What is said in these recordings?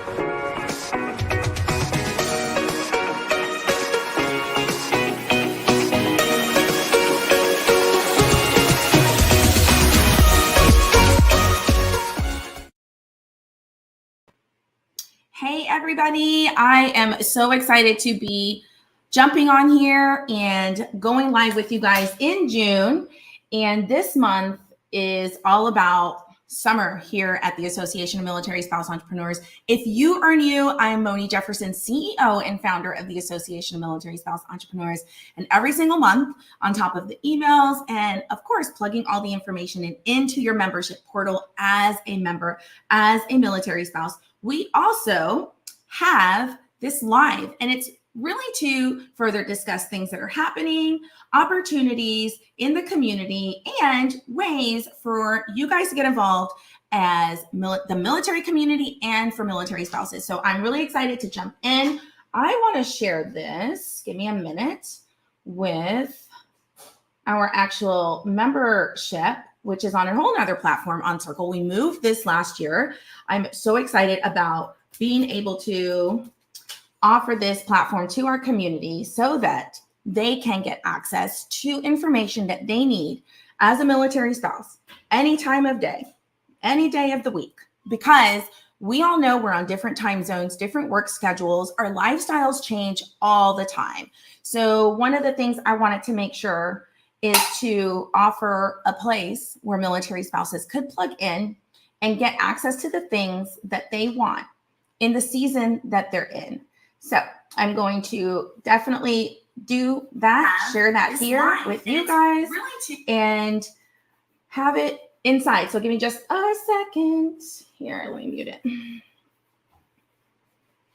Hey, everybody. I am so excited to be jumping on here and going live with you guys in June. And this month is all about summer here at the Association of Military Spouse Entrepreneurs. If you are new, I'm Moni, Jefferson, CEO and founder of the Association of Military Spouse Entrepreneurs. And every single month, on top of the emails and, of course, plugging all the information into your membership portal as a member, as a military spouse, we also have this live, and it's really to further discuss things that are happening, opportunities in the community, and ways for you guys to get involved as the military community and for military spouses. So I'm really excited to jump in. I want to share this, give me a minute, with our actual membership, which is on a whole nother platform on Circle. We moved this last year. I'm so excited about being able to offer this platform to our community so that they can get access to information that they need as a military spouse, any time of day, any day of the week, because we all know we're on different time zones, different work schedules. Our lifestyles change all the time. So one of the things I wanted to make sure is to offer a place where military spouses could plug in and get access to the things that they want in the season that they're in. So I'm going to definitely do that, share that here with you guys, and have it inside. So give me just a second. Here, let me mute it.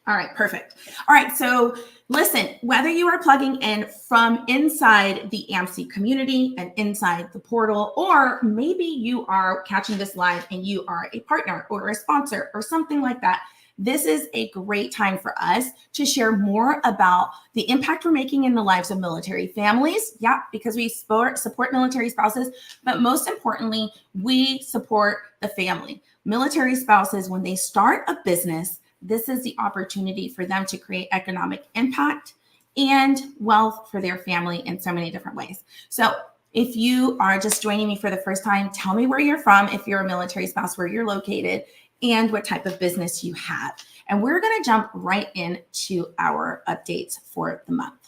All right, perfect. All right, so listen, whether you are plugging in from inside the AMSE community and inside the portal, or maybe you are catching this live and you are a partner or a sponsor or something like that, this is a great time for us to share more about the impact we're making in the lives of military families. Yeah, because we support military spouses, but most importantly, we support the family. Military spouses, when they start a business, this is the opportunity for them to create economic impact and wealth for their family in so many different ways. So if you are just joining me for the first time, tell me where you're from, if you're a military spouse, where you're located, and what type of business you have. And we're going to jump right into our updates for the month.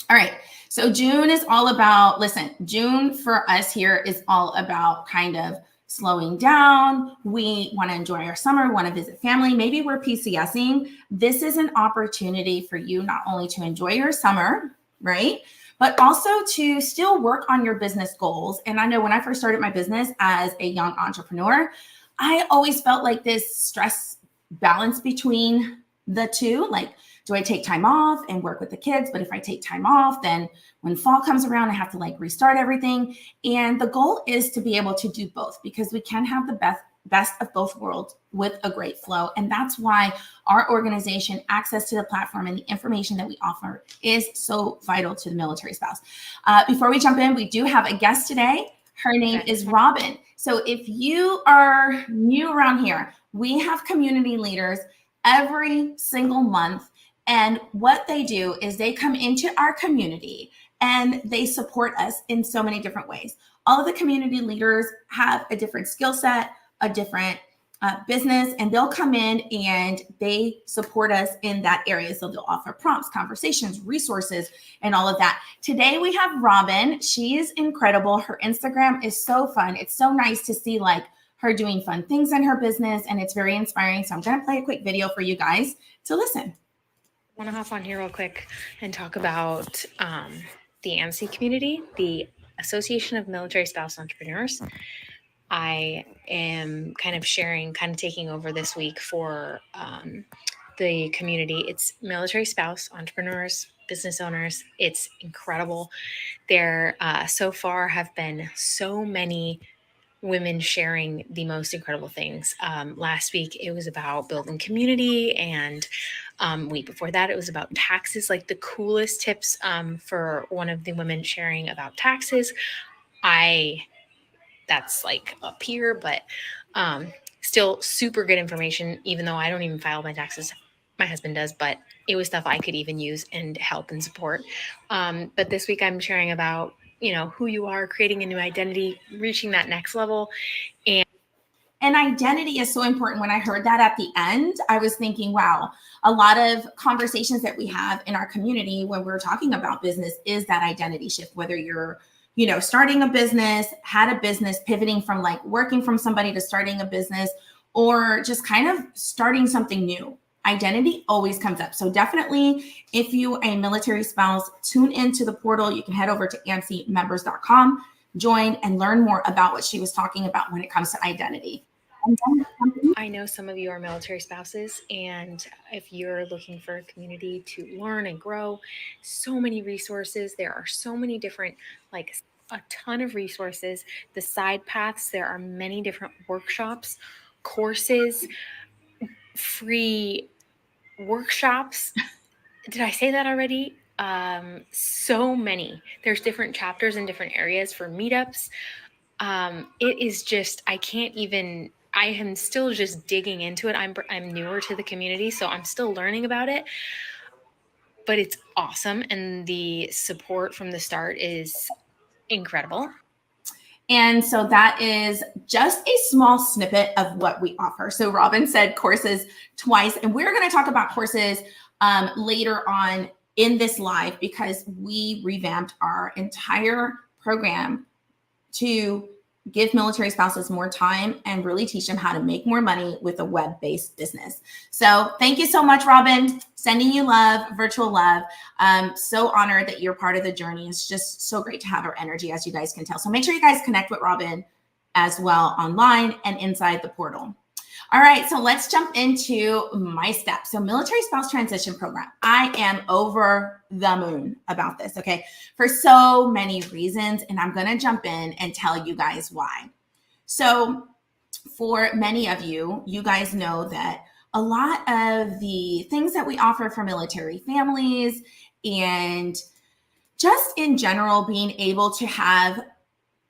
All right, so June is all about, listen, June for us here is all about kind of slowing down. We want to enjoy our summer, want to visit family. Maybe we're PCSing. This is an opportunity for you not only to enjoy your summer, right? But also to still work on your business goals. And I know when I first started my business as a young entrepreneur, I always felt like this stress balance between the two. Like, do I take time off and work with the kids? But if I take time off, then when fall comes around, I have to like restart everything. And the goal is to be able to do both, because we can have the best of both worlds with a great flow. And that's why our organization, access to the platform and the information that we offer is so vital to the military spouse. Before we jump in, we do have a guest today. Her name is Robin. So if you are new around here, we have community leaders every single month. And what they do is they come into our community and they support us in so many different ways. All of the community leaders have a different skill set, a different business, and they'll come in and they support us in that area. So they'll offer prompts, conversations, resources, and all of that. Today we have Robin. She is incredible. Her Instagram is so fun. It's so nice to see like her doing fun things in her business, and it's very inspiring. So I'm going to play a quick video for you guys to listen. I want to hop on here real quick and talk about the AMSE community, the Association of Military Spouse Entrepreneurs. I am kind of taking over this week for the community. It's military spouse entrepreneurs, business owners. It's incredible. There so far have been so many women sharing the most incredible things. Last week, it was about building community, and week before that, it was about taxes, like the coolest tips for one of the women sharing about taxes. That's like up here, but Still super good information, even though I don't even file my taxes. My husband does, but it was stuff I could even use and help and support. But this week I'm sharing about, who you are, creating a new identity, reaching that next level. And identity is so important. When I heard that at the end, I was thinking, wow, a lot of conversations that we have in our community when we're talking about business is that identity shift, whether you're starting a business, had a business, pivoting from like working from somebody to starting a business, or just kind of starting something new. Identity always comes up. So definitely, if you are a military spouse, tune into the portal. You can head over to AMSEmembers.com, join, and learn more about what she was talking about when it comes to identity. I know some of you are military spouses, and if you're looking for a community to learn and grow, so many resources. There are so many different, like a ton of resources. The side paths, there are many different workshops, courses, free workshops. Did I say that already? So many. There's different chapters in different areas for meetups. It is just, I am still just digging into it. I'm newer to the community, so I'm still learning about it, but it's awesome. And the support from the start is incredible. And so that is just a small snippet of what we offer. So Robin said courses twice, and we're going to talk about courses later on in this live, because we revamped our entire program to give military spouses more time and really teach them how to make more money with a web-based business. So thank you so much, Robin. Sending you love, virtual love. So honored that you're part of the journey. It's just so great to have her energy, as you guys can tell. So make sure you guys connect with Robin as well online and inside the portal. All right, so let's jump into my steps. So military spouse transition program. I am over the moon about this, okay, for so many reasons. And I'm going to jump in and tell you guys why. So for many of you, you guys know that a lot of the things that we offer for military families and just in general, being able to have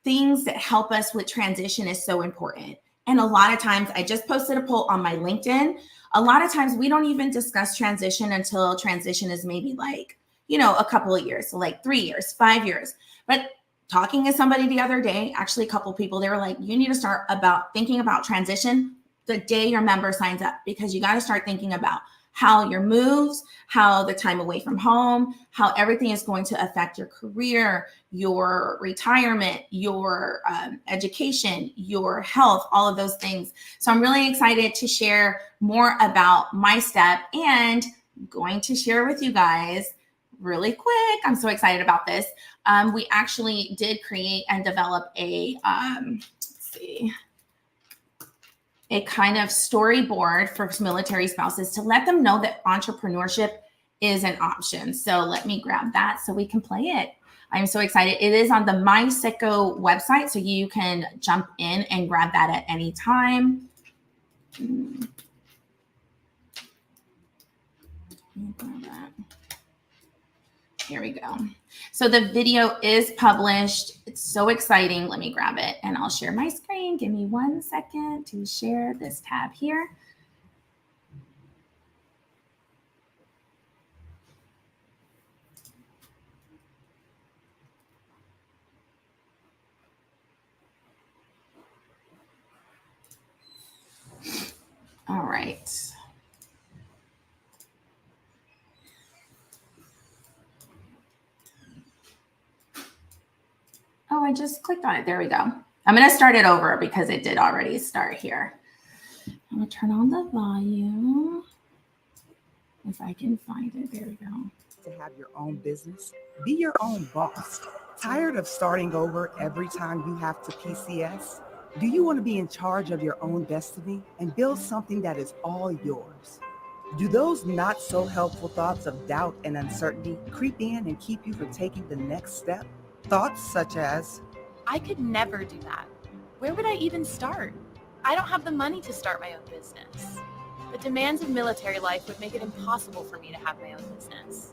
things that help us with transition is so important. And a lot of times, I just posted a poll on my LinkedIn. A lot of times we don't even discuss transition until transition is maybe like, a couple of years. So like 3 years, 5 years. But talking to somebody the other day, actually a couple of people, they were like, you need to start thinking about transition the day your member signs up, because you got to start thinking about how your moves, how the time away from home, how everything is going to affect your career, your retirement, your education, your health, all of those things. So I'm really excited to share more about my step and going to share with you guys really quick. I'm so excited about this. We actually did create and develop a kind of storyboard for military spouses to let them know that entrepreneurship is an option. So let me grab that so we can play it. I'm so excited. It is on the MySicko website, so you can jump in and grab that at any time. Here we go. So the video is published. It's so exciting. Let me grab it and I'll share my screen. Give me 1 second to share this tab here. All right. Oh, I just clicked on it. There we go. I'm going to start it over because it did already start here. I'm going to turn on the volume. If I can find it. There we go. To have your own business, be your own boss. Tired of starting over every time you have to PCS? Do you want to be in charge of your own destiny and build something that is all yours? Do those not so helpful thoughts of doubt and uncertainty creep in and keep you from taking the next step? Thoughts such as, I could never do that. Where would I even start? I don't have the money to start my own business. The demands of military life would make it impossible for me to have my own business.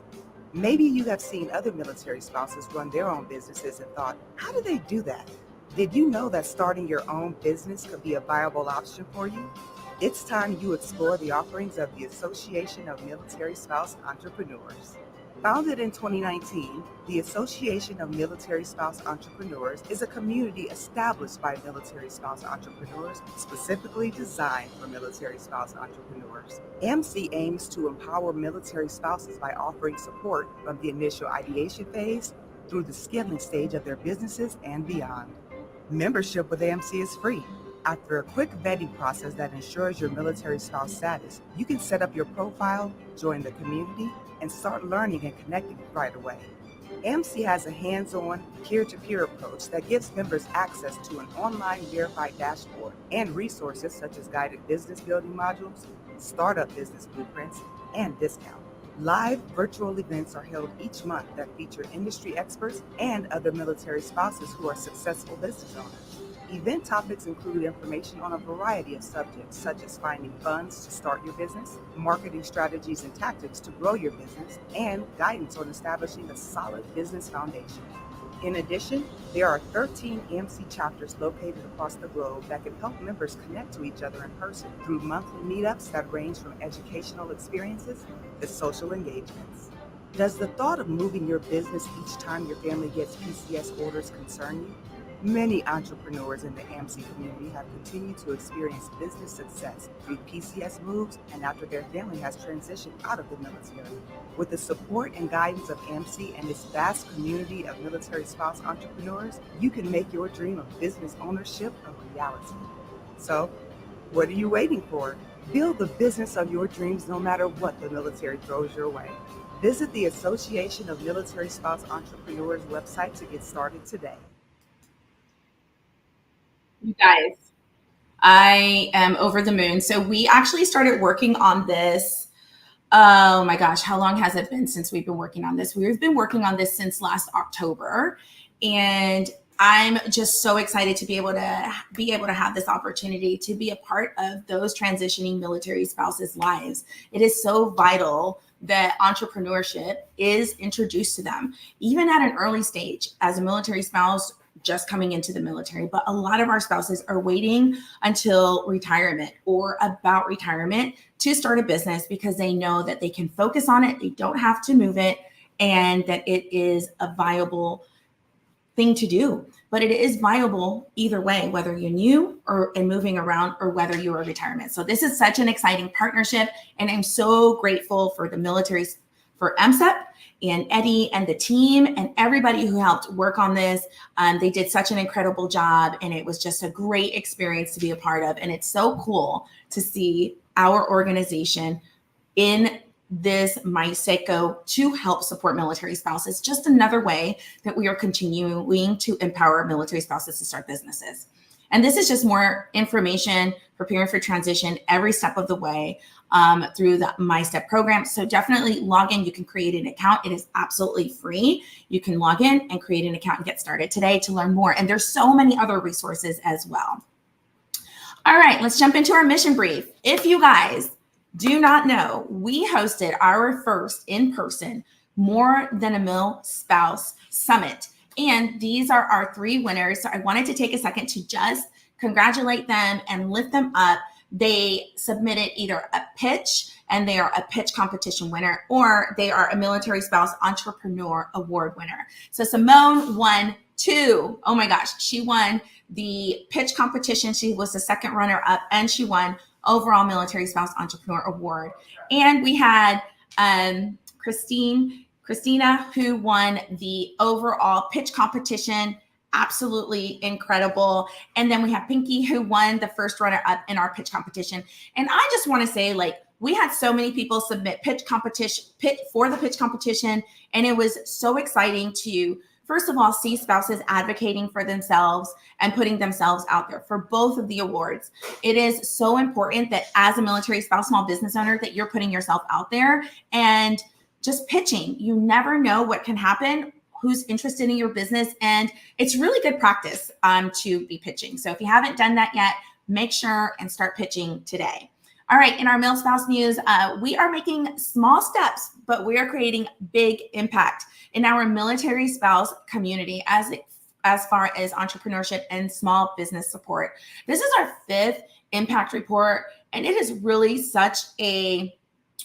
Maybe you have seen other military spouses run their own businesses and thought, how do they do that? Did you know that starting your own business could be a viable option for you? It's time you explore the offerings of the Association of Military Spouse Entrepreneurs. Founded in 2019, the Association of Military Spouse Entrepreneurs is a community established by military spouse entrepreneurs, specifically designed for military spouse entrepreneurs. AMSE aims to empower military spouses by offering support from the initial ideation phase through the scaling stage of their businesses and beyond. Membership with AMSE is free. After a quick vetting process that ensures your military spouse status, you can set up your profile, join the community, and start learning and connecting right away. AMSE has a hands-on, peer-to-peer approach that gives members access to an online verified dashboard and resources such as guided business building modules, startup business blueprints, and discounts. Live virtual events are held each month that feature industry experts and other military spouses who are successful business owners. Event topics include information on a variety of subjects, such as finding funds to start your business, marketing strategies and tactics to grow your business, and guidance on establishing a solid business foundation. In addition, there are 13 AMSE chapters located across the globe that can help members connect to each other in person through monthly meetups that range from educational experiences to social engagements. Does the thought of moving your business each time your family gets PCS orders concern you? Many entrepreneurs in the AMSE community have continued to experience business success through PCS moves and after their family has transitioned out of the military. With the support and guidance of AMSE and its vast community of military spouse entrepreneurs, you can make your dream of business ownership a reality. So, what are you waiting for? Build the business of your dreams no matter what the military throws your way. Visit the Association of Military Spouse Entrepreneurs website to get started today. You guys, I am over the moon. So we actually started working on this. Oh my gosh, how long has it been since we've been working on this? We've been working on this since last October, and I'm just so excited to be able to have this opportunity to be a part of those transitioning military spouses' lives. It is so vital that entrepreneurship is introduced to them, even at an early stage as a military spouse just coming into the military. But a lot of our spouses are waiting until retirement or about retirement to start a business because they know that they can focus on it, they don't have to move it, and that it is a viable thing to do. But it is viable either way, whether you're new and moving around or whether you are retirement. So this is such an exciting partnership, and I'm so grateful for the military, for AMSE and Eddie and the team and everybody who helped work on this. They did such an incredible job, and it was just a great experience to be a part of. And it's so cool to see our organization in this mindset go to help support military spouses. Just another way that we are continuing to empower military spouses to start businesses. And this is just more information, preparing for transition every step of the way through the My Step program. So definitely log in. You can create an account. It is absolutely free. You can log in and create an account and get started today to learn more. And there's so many other resources as well. All right, let's jump into our mission brief. If you guys do not know, we hosted our first in-person More Than a Mill Spouse Summit. And these are our 3 winners. So I wanted to take a second to just congratulate them and lift them up. They submitted either a pitch, and they are a pitch competition winner, or they are a Military Spouse Entrepreneur Award winner. So Simone won 2. Oh my gosh, she won the pitch competition. She was the second runner up, and she won overall Military Spouse Entrepreneur Award. And we had Christina, who won the overall pitch competition. Absolutely incredible. And then we have Pinky, who won the first runner up in our pitch competition. And I just want to say, like, we had so many people submit pitch for the pitch competition. And it was so exciting to, first of all, see spouses advocating for themselves and putting themselves out there for both of the awards. It is so important that as a military spouse, small business owner, that you're putting yourself out there and just pitching. You never know what can happen, who's interested in your business. And it's really good practice to be pitching. So if you haven't done that yet, make sure and start pitching today. All right, in our Mil Spouse news, we are making small steps, but we are creating big impact in our military spouse community as it as far as entrepreneurship and small business support. This is our 5th impact report, and it is really such a,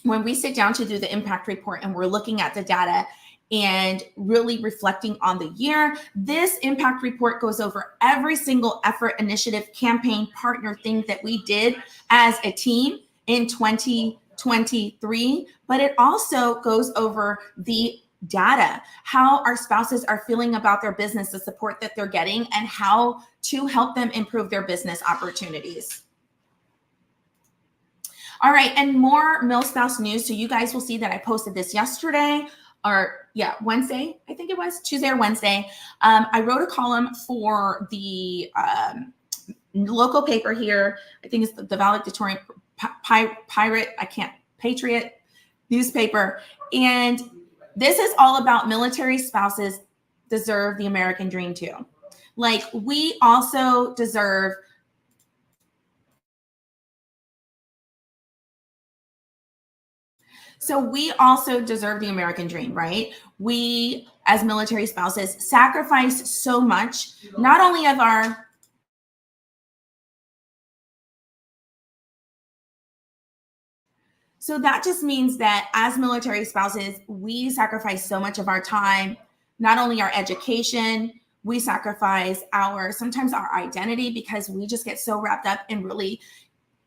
when we sit down to do the impact report and we're looking at the data and really reflecting on the year, this impact report goes over every single effort, initiative, campaign, partner thing that we did as a team in 2023, but it also goes over the data, how our spouses are feeling about their business, the support that they're getting, and how to help them improve their business opportunities. All right, and more MilSpouse news. So you guys will see that I posted this yesterday, or Wednesday, I think it was Tuesday or Wednesday. I wrote a column for the local paper here. I think it's the Valedictorian Patriot newspaper. And this is all about military spouses deserve the American dream too. Like, we also deserve the American dream, right? We, as military spouses, sacrifice so much, not only of our So that just means that as military spouses, we sacrifice so much of our time, not only our education, we sacrifice sometimes our identity, because we just get so wrapped up in really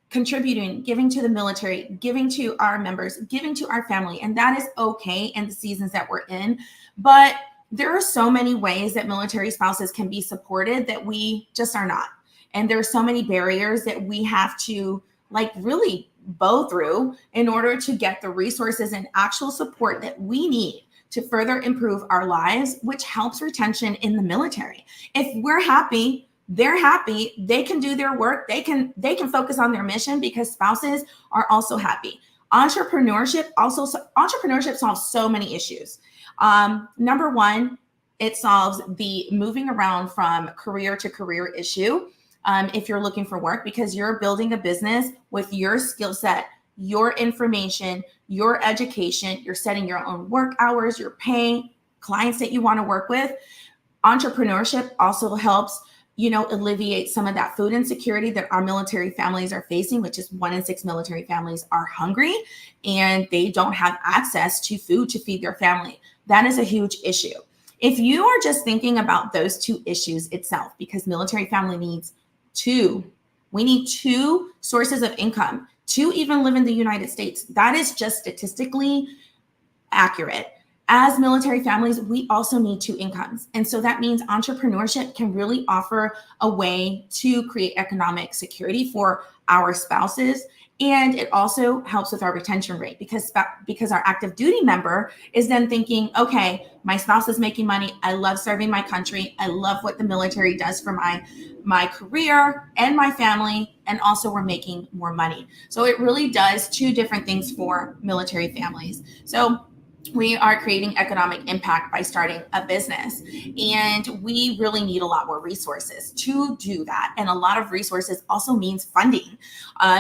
contributing, giving to the military, giving to our members, giving to our family. And that is okay in the seasons that we're in. But there are so many ways that military spouses can be supported that we just are not. And there are so many barriers that we have to really bow through in order to get the resources and actual support that we need to further improve our lives, which helps retention in the military. If we're happy, they're happy, they can do their work, they can focus on their mission, because spouses are also happy. Entrepreneurship solves so many issues. Number one, it solves the moving around from career to career issue. If you're looking for work, because you're building a business with your skill set, your information, your education, you're setting your own work hours, you're paying clients that you want to work with. Entrepreneurship also helps, alleviate some of that food insecurity that our military families are facing, which is 1 in 6 military families are hungry and they don't have access to food to feed their family. That is a huge issue. If you are just thinking about those 2 issues itself, because military family needs 2, we need 2 sources of income to even live in the United States. That is just statistically accurate. As military families, we also need 2 incomes. And so that means entrepreneurship can really offer a way to create economic security for our spouses. And it also helps with our retention rate, because our active duty member is then thinking, okay, my spouse is making money. I love serving my country. I love what the military does for my career and my family. And also we're making more money. So it really does 2 different things for military families. So we are creating economic impact by starting a business, and we really need a lot more resources to do that. And a lot of resources also means funding.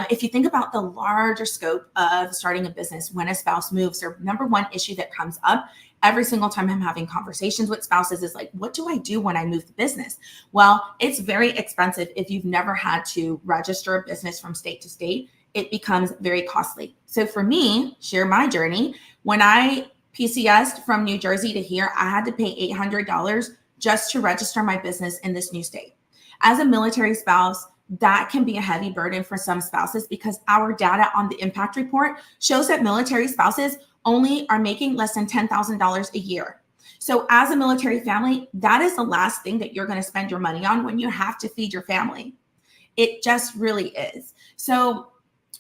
If you think about the larger scope of starting a business when a spouse moves, their number one issue that comes up every single time I'm having conversations with spouses is what do I do when I move the business? Well, it's very expensive. If you've never had to register a business from state to state, it becomes very costly. So for me, share my journey. When I PCS'd from New Jersey to here, I had to pay $800 just to register my business in this new state. As a military spouse, that can be a heavy burden for some spouses, because our data on the impact report shows that military spouses only are making less than $10,000 a year. So as a military family, that is the last thing that you're going to spend your money on when you have to feed your family. It just really is. So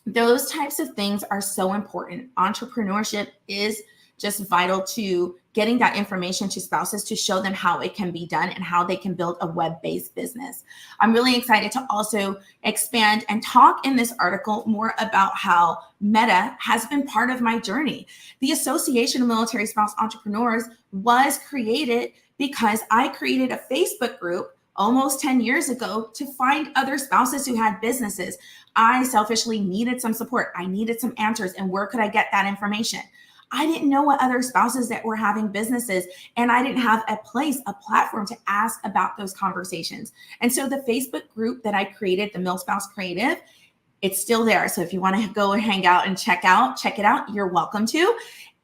those types of things are so important. Entrepreneurship is just vital to getting that information to spouses to show them how it can be done and how they can build a web-based business. I'm really excited to also expand and talk in this article more about how Meta has been part of my journey. The Association of Military Spouse Entrepreneurs was created because I created a Facebook group almost 10 years ago to find other spouses who had businesses. I selfishly needed some support. I needed some answers. And where could I get that information? I didn't know what other spouses that were having businesses, and I didn't have a platform to ask about those conversations. And so the Facebook group that I created, the MilSpouse Creative, it's still there. So if you want to go and hang out and check it out, you're welcome to.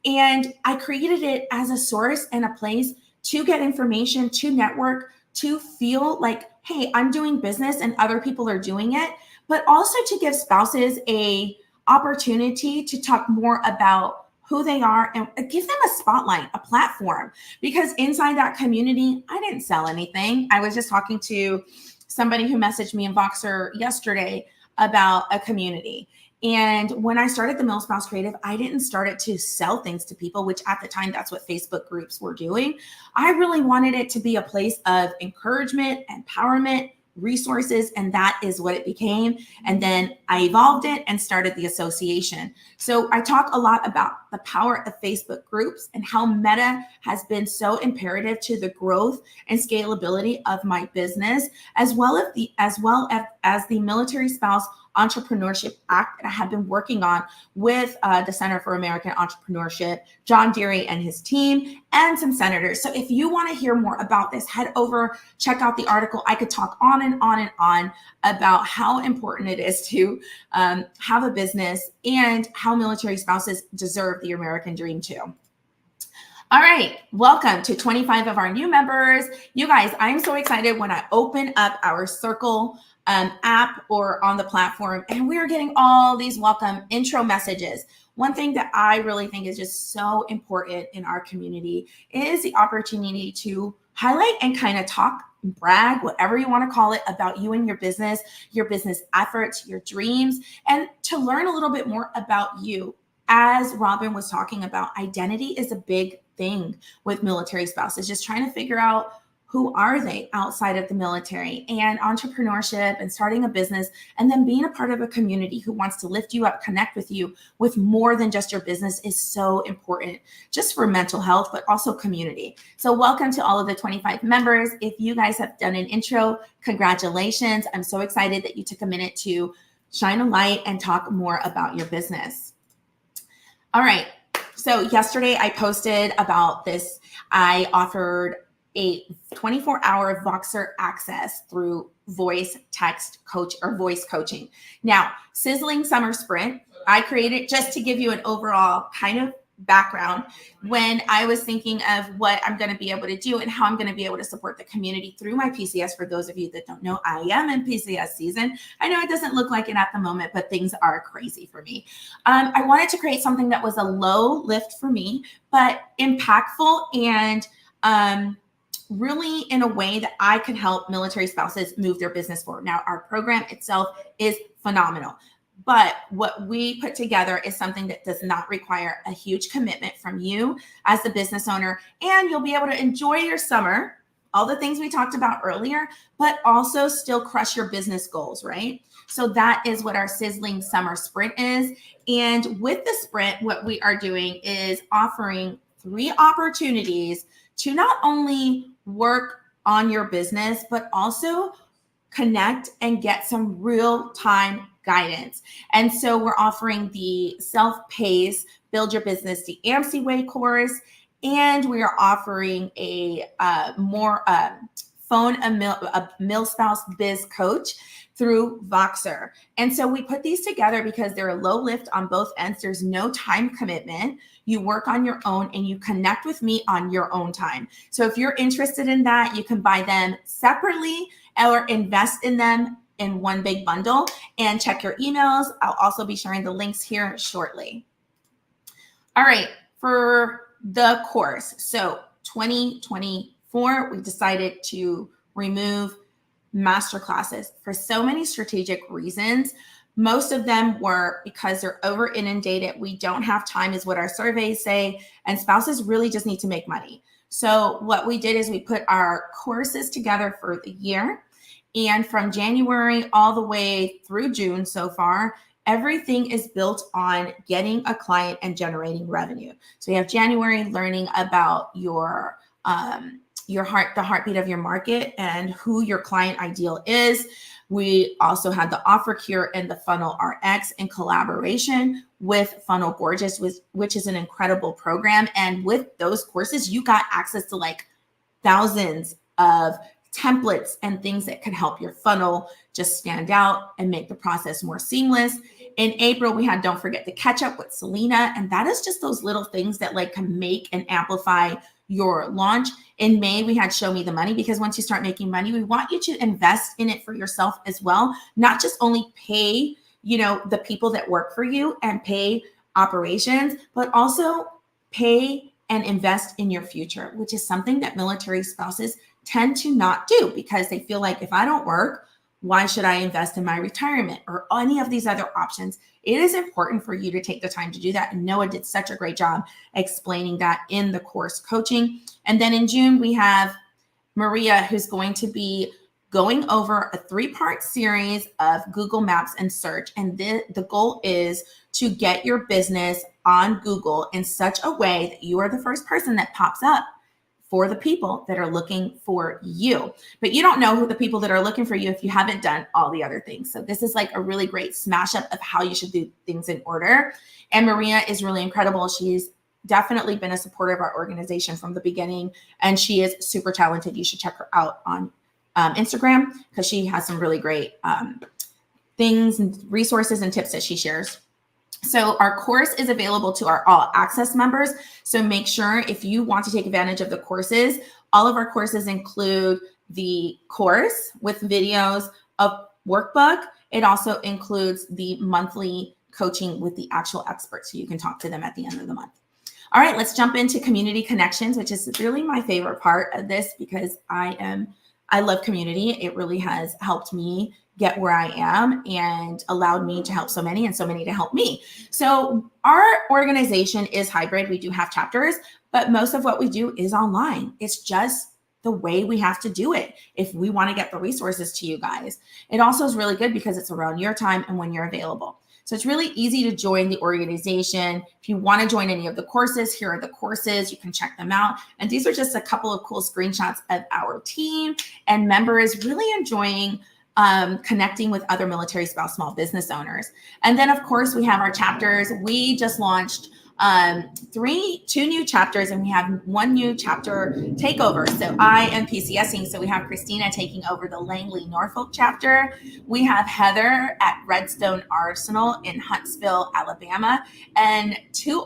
And I created it as a source and a place to get information, to network, to feel like, hey, I'm doing business and other people are doing it, but also to give spouses a opportunity to talk more about who they are and give them a spotlight, a platform. Because inside that community, I didn't sell anything. I was just talking to somebody who messaged me in Voxer yesterday about a community. And when I started the MilSpouse Creative, I didn't start it to sell things to people, which at the time, that's what Facebook groups were doing. I really wanted it to be a place of encouragement, empowerment, resources, and that is what it became. And then I evolved it and started the association. So I talk a lot about the power of Facebook groups and how Meta has been so imperative to the growth and scalability of my business, as well as the Military Spouse Entrepreneurship Act that I have been working on with the Center for American Entrepreneurship, John Deere and his team, and some senators. So if you want to hear more about this, head over, check out the article. I could talk on and on and on about how important it is to have a business and how military spouses deserve the American dream too. All right, welcome to 25 of our new members. You guys, I'm so excited when I open up our Circle app or on the platform, and we are getting all these welcome intro messages. One thing that I really think is just so important in our community is the opportunity to highlight and kind of talk, brag, whatever you want to call it, about you and your business efforts, your dreams, and to learn a little bit more about you. As Robin was talking about, identity is a big thing with military spouses, just trying to figure out who are they outside of the military, and entrepreneurship and starting a business, and then being a part of a community who wants to lift you up, connect with you with more than just your business is so important, just for mental health, but also community. So welcome to all of the 25 members. If you guys have done an intro, congratulations. I'm so excited that you took a minute to shine a light and talk more about your business. All right. So yesterday I posted about this. I offered a 24-hour Voxer access through voice text coach or voice coaching. Now, Sizzling Summer Sprint, I created just to give you an overall kind of background when I was thinking of what I'm going to be able to do and how I'm going to be able to support the community through my PCS. For those of you that don't know, I am in PCS season. I know it doesn't look like it at the moment, but things are crazy for me. I wanted to create something that was a low lift for me, but impactful and really in a way that I could help military spouses move their business forward. Now, our program itself is phenomenal, but what we put together is something that does not require a huge commitment from you as the business owner, and you'll be able to enjoy your summer, all the things we talked about earlier, but also still crush your business goals, right? So that is what our Sizzling Summer Sprint is. And with the sprint, what we are doing is offering 3 opportunities to not only work on your business, but also connect and get some real-time guidance. And so we're offering the self-paced Build Your Business the AMSE Way course, and we are offering a MilSpouse Biz Coach through Voxer. And so we put these together because they're a low lift on both ends. There's no time commitment. You work on your own and you connect with me on your own time. So if you're interested in that, you can buy them separately or invest in them in one big bundle and check your emails. I'll also be sharing the links here shortly. All right, for the course. So 2024, we decided to remove masterclasses for so many strategic reasons. Most of them were because they're over inundated. We don't have time is what our surveys say, and spouses really just need to make money. So what we did is we put our courses together for the year, and from January all the way through June so far, everything is built on getting a client and generating revenue. So you have January learning about your heartbeat of your market and who your client ideal is. We also had the Offer Cure and the Funnel RX in collaboration with Funnel Gorgeous, which is an incredible program. And with those courses, you got access to like thousands of templates and things that can help your funnel just stand out and make the process more seamless. In April, we had Don't Forget to Catch Up with Selena. And that is just those little things that like can make and amplify your launch. In May, we had Show Me the Money, because once you start making money, we want you to invest in it for yourself as well, not just only pay, the people that work for you and pay operations, but also pay and invest in your future, which is something that military spouses tend to not do, because they feel like, if I don't work, why should I invest in my retirement or any of these other options? It is important for you to take the time to do that. And Noah did such a great job explaining that in the course coaching. And then in June, we have Maria, who's going to be going over a 3-part series of Google Maps and search. And the goal is to get your business on Google in such a way that you are the first person that pops up for the people that are looking for you. But you don't know who the people that are looking for you if you haven't done all the other things. So this is like a really great smash up of how you should do things in order. And Maria is really incredible. She's definitely been a supporter of our organization from the beginning, and she is super talented. You should check her out on Instagram, because she has some really great things and resources and tips that she shares. So our course is available to our all access members. So make sure, if you want to take advantage of the courses, all of our courses include the course with videos, a workbook. It also includes the monthly coaching with the actual experts, so you can talk to them at the end of the month. All right, let's jump into community connections, which is really my favorite part of this, because I love community. It really has helped me get where I am and allowed me to help so many, and so many to help me. So our organization is hybrid. We do have chapters, but most of what we do is online. It's just the way we have to do it if we want to get the resources to you guys. It also is really good because it's around your time and when you're available. So it's really easy to join the organization. If you want to join any of the courses, here are the courses. You can check them out. And these are just a couple of cool screenshots of our team and members really enjoying connecting with other military spouse small business owners. And then, of course, we have our chapters. We just launched 2 new chapters, and we have 1 new chapter takeover. So I am PCSing. So we have Christina taking over the Langley, Norfolk chapter. We have Heather at Redstone Arsenal in Huntsville, Alabama, and two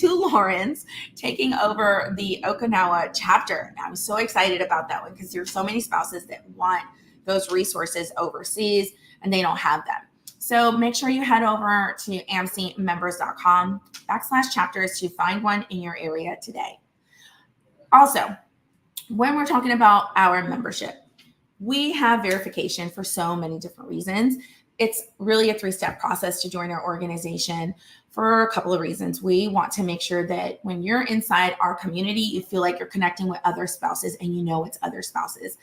Laurens taking over the Okinawa chapter. I'm so excited about that one, because there's so many spouses that want those resources overseas and they don't have them. So make sure you head over to amsemembers.com/chapters to find one in your area today. Also, when we're talking about our membership, we have verification for so many different reasons. It's really a 3-step process to join our organization for a couple of reasons. We want to make sure that when you're inside our community, you feel like you're connecting with other spouses and you know it's other spouses.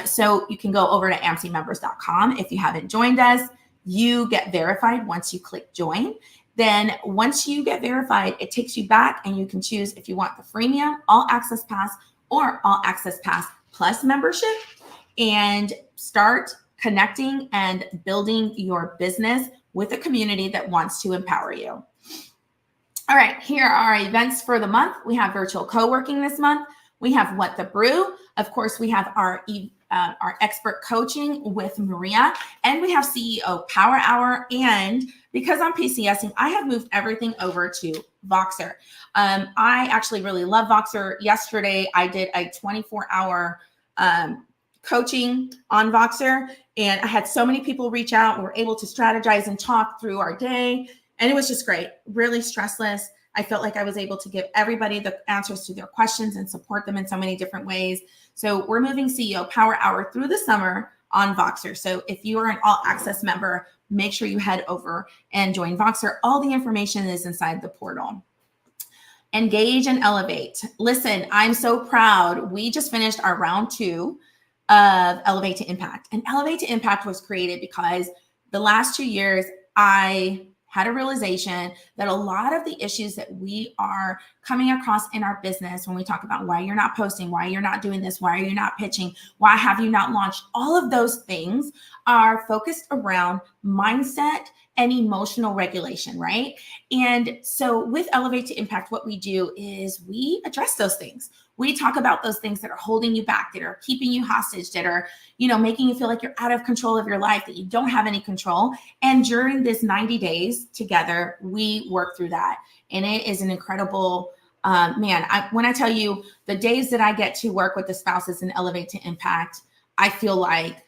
So you can go over to amsemembers.com. If you haven't joined us, you get verified once you click join. Then once you get verified, it takes you back and you can choose if you want the freemium, all access pass, or all access pass plus membership, and start connecting and building your business with a community that wants to empower you. All right, here are our events for the month. We have virtual co-working this month. We have What the Brew. Of course, we have our expert coaching with Maria, and we have CEO Power Hour. And because I'm PCSing, I have moved everything over to Voxer. I actually really love Voxer. Yesterday, I did a 24-hour coaching on Voxer, and I had so many people reach out. We were able to strategize and talk through our day, and it was just great, really stressless. I felt like I was able to give everybody the answers to their questions and support them in so many different ways. So we're moving CEO Power Hour through the summer on Voxer. So if you are an all access member, make sure you head over and join Voxer. All the information is inside the portal. Engage and elevate. Listen, I'm so proud. We just finished our round 2 of Elevate to Impact. And Elevate to Impact was created because the last 2 years, I had a realization that a lot of the issues that we are coming across in our business when we talk about why you're not posting, why you're not doing this, why are you not pitching, why have you not launched, all of those things are focused around mindset and emotional regulation, right? And so with Elevate to Impact, what we do is we address those things. We talk about those things that are holding you back, that are keeping you hostage, that are, making you feel like you're out of control of your life, that you don't have any control. And during this 90 days together, we work through that. And it is an incredible, when I tell you the days that I get to work with the spouses in Elevate to Impact, I feel like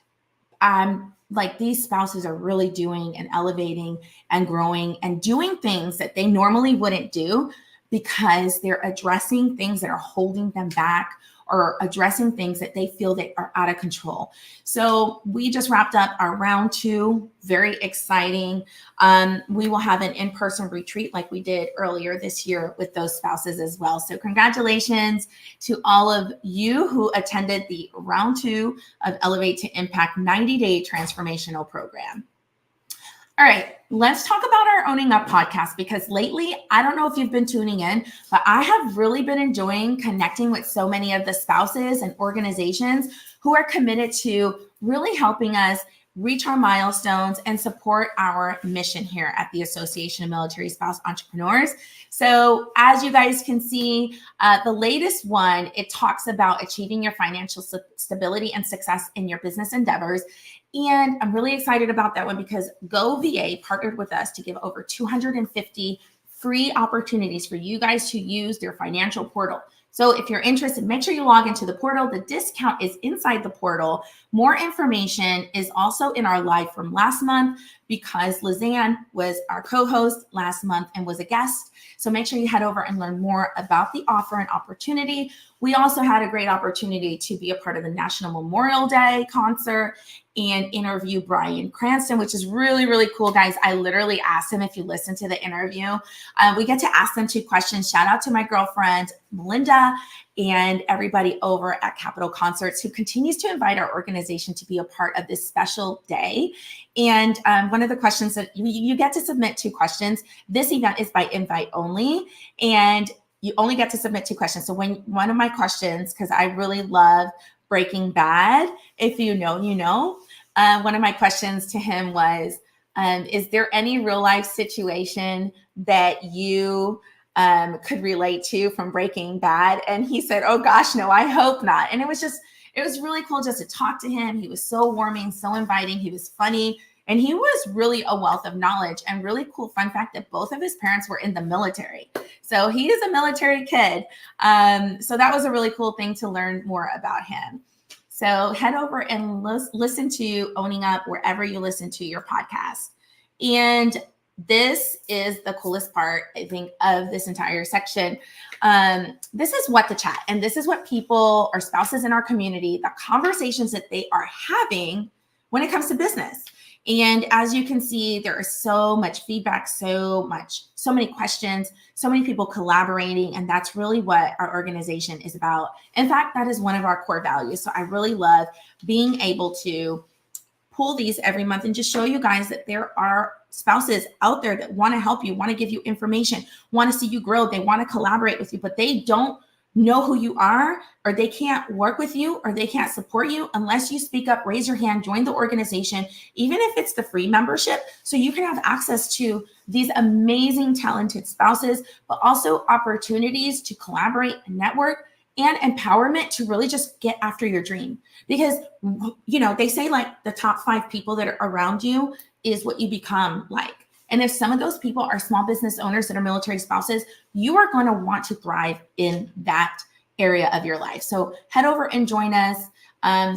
these spouses are really doing and elevating and growing and doing things that they normally wouldn't do because they're addressing things that are holding them back or addressing things that they feel that are out of control. So we just wrapped up our round 2, very exciting. We will have an in-person retreat like we did earlier this year with those spouses as well. So congratulations to all of you who attended the round 2 of Elevate to Impact 90-day transformational program. All right, let's talk about our Owning Up podcast, because lately, I don't know if you've been tuning in, but I have really been enjoying connecting with so many of the spouses and organizations who are committed to really helping us reach our milestones and support our mission here at the Association of Military Spouse Entrepreneurs. So as you guys can see, the latest one, it talks about achieving your financial stability and success in your business endeavors. And I'm really excited about that one because GoVA partnered with us to give over 250 free opportunities for you guys to use their financial portal. So if you're interested, make sure you log into the portal. The discount is inside the portal. More information is also in our live from last month because Lizanne was our co-host last month and was a guest. So make sure you head over and learn more about the offer and opportunity. We also had a great opportunity to be a part of the National Memorial Day concert and interview Brian Cranston, which is really, really cool, guys. I literally asked him, if you listen to the interview, we get to ask them 2 questions. Shout out to my girlfriend, Melinda, and everybody over at Capitol Concerts who continues to invite our organization to be a part of this special day. And one of the questions that you get to submit 2 questions. This event is by invite only, and you only get to submit 2 questions. So when one of my questions, because I really love Breaking Bad, if you know, you know, one of my questions to him was, is there any real life situation that you could relate to from Breaking Bad? And he said, oh gosh, no, I hope not. And it was really cool just to talk to him. He was so warming, so inviting. He was funny. And he was really a wealth of knowledge. And really cool fun fact that both of his parents were in the military. So he is a military kid. So that was a really cool thing to learn more about him. So head over and listen to Owning Up wherever you listen to your podcast. And this is the coolest part, I think, of this entire section. This is what the chat, and this is what people, our spouses in our community, the conversations that they are having when it comes to business. And as you can see, there is so much feedback, so many questions, so many people collaborating. And that's really what our organization is about. In fact, that is one of our core values. So I really love being able to pull these every month and just show you guys that there are spouses out there that want to help you, want to give you information, want to see you grow. They want to collaborate with you, but they don't know who you are, or they can't work with you, or they can't support you unless you speak up, raise your hand, join the organization, even if it's the free membership, so you can have access to these amazing, talented spouses, but also opportunities to collaborate and network and empowerment to really just get after your dream. Because, they say like the top 5 people that are around you is what you become like. And if some of those people are small business owners that are military spouses, you are going to want to thrive in that area of your life. So head over and join us.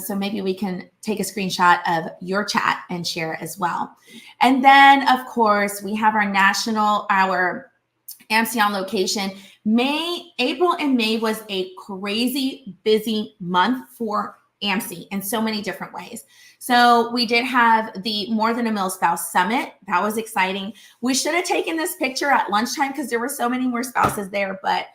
So maybe we can take a screenshot of your chat and share as well. And then, of course, we have our AMSE on location. April and May was a crazy busy month for AMSE in so many different ways. So we did have the More Than a Mill Spouse Summit. That was exciting. We should have taken this picture at lunchtime because there were so many more spouses there, but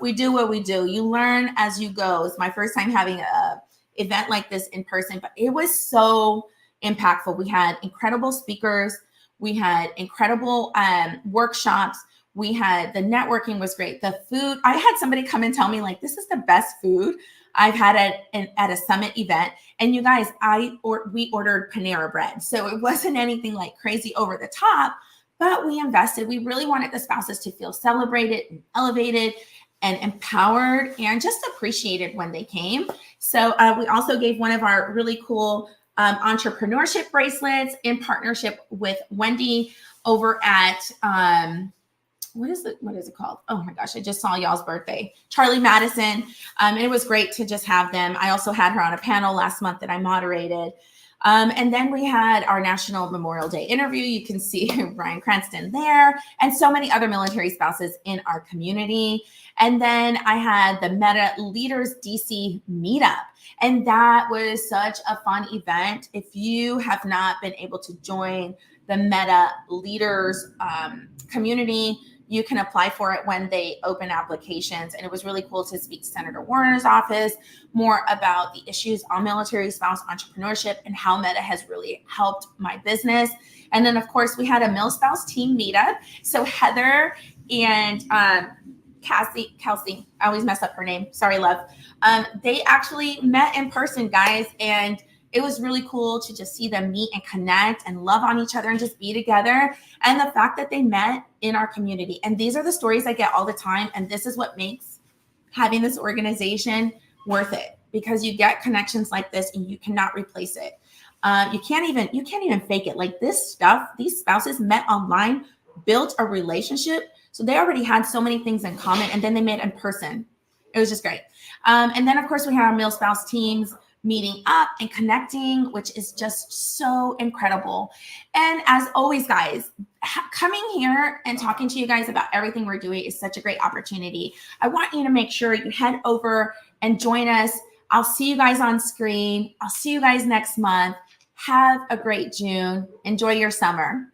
we do what we do. You learn as you go. It's my first time having a event like this in person, but it was so impactful. We had incredible speakers. We had incredible workshops. We had the networking was great. The food, I had somebody come and tell me like, this is the best food I've had at a summit event. And you guys, we ordered Panera bread. So it wasn't anything like crazy over the top, but we invested. We really wanted the spouses to feel celebrated and elevated and empowered and just appreciated when they came. So we also gave one of our really cool entrepreneurship bracelets in partnership with Wendy over at what is it called? Oh my gosh, I just saw y'all's birthday, Charlie Madison. It was great to just have them. I also had her on a panel last month that I moderated. And then we had our National Memorial Day interview. You can see Brian Cranston there and so many other military spouses in our community. And then I had the Meta Leaders DC meetup. And that was such a fun event. If you have not been able to join the Meta Leaders community, you can apply for it when they open applications. And it was really cool to speak to Senator Warner's office more about the issues on military spouse entrepreneurship and how Meta has really helped my business. And then, of course, we had a Mil Spouse team meetup. So Heather and Kelsey, I always mess up her name. Sorry, love. They actually met in person, guys. And it was really cool to just see them meet and connect and love on each other and just be together. And the fact that they met in our community. And these are the stories I get all the time. And this is what makes having this organization worth it, because you get connections like this and you cannot replace it. You can't even fake it. Like this stuff, these spouses met online, built a relationship. So they already had so many things in common, and then they met in person. It was just great. And then of course we had our Mil Spouse teams meeting up and connecting, which is just so incredible. And as always, guys, coming here and talking to you guys about everything we're doing is such a great opportunity. I want you to make sure you head over and join us. I'll see you guys on screen. I'll see you guys next month. Have a great June. Enjoy your summer.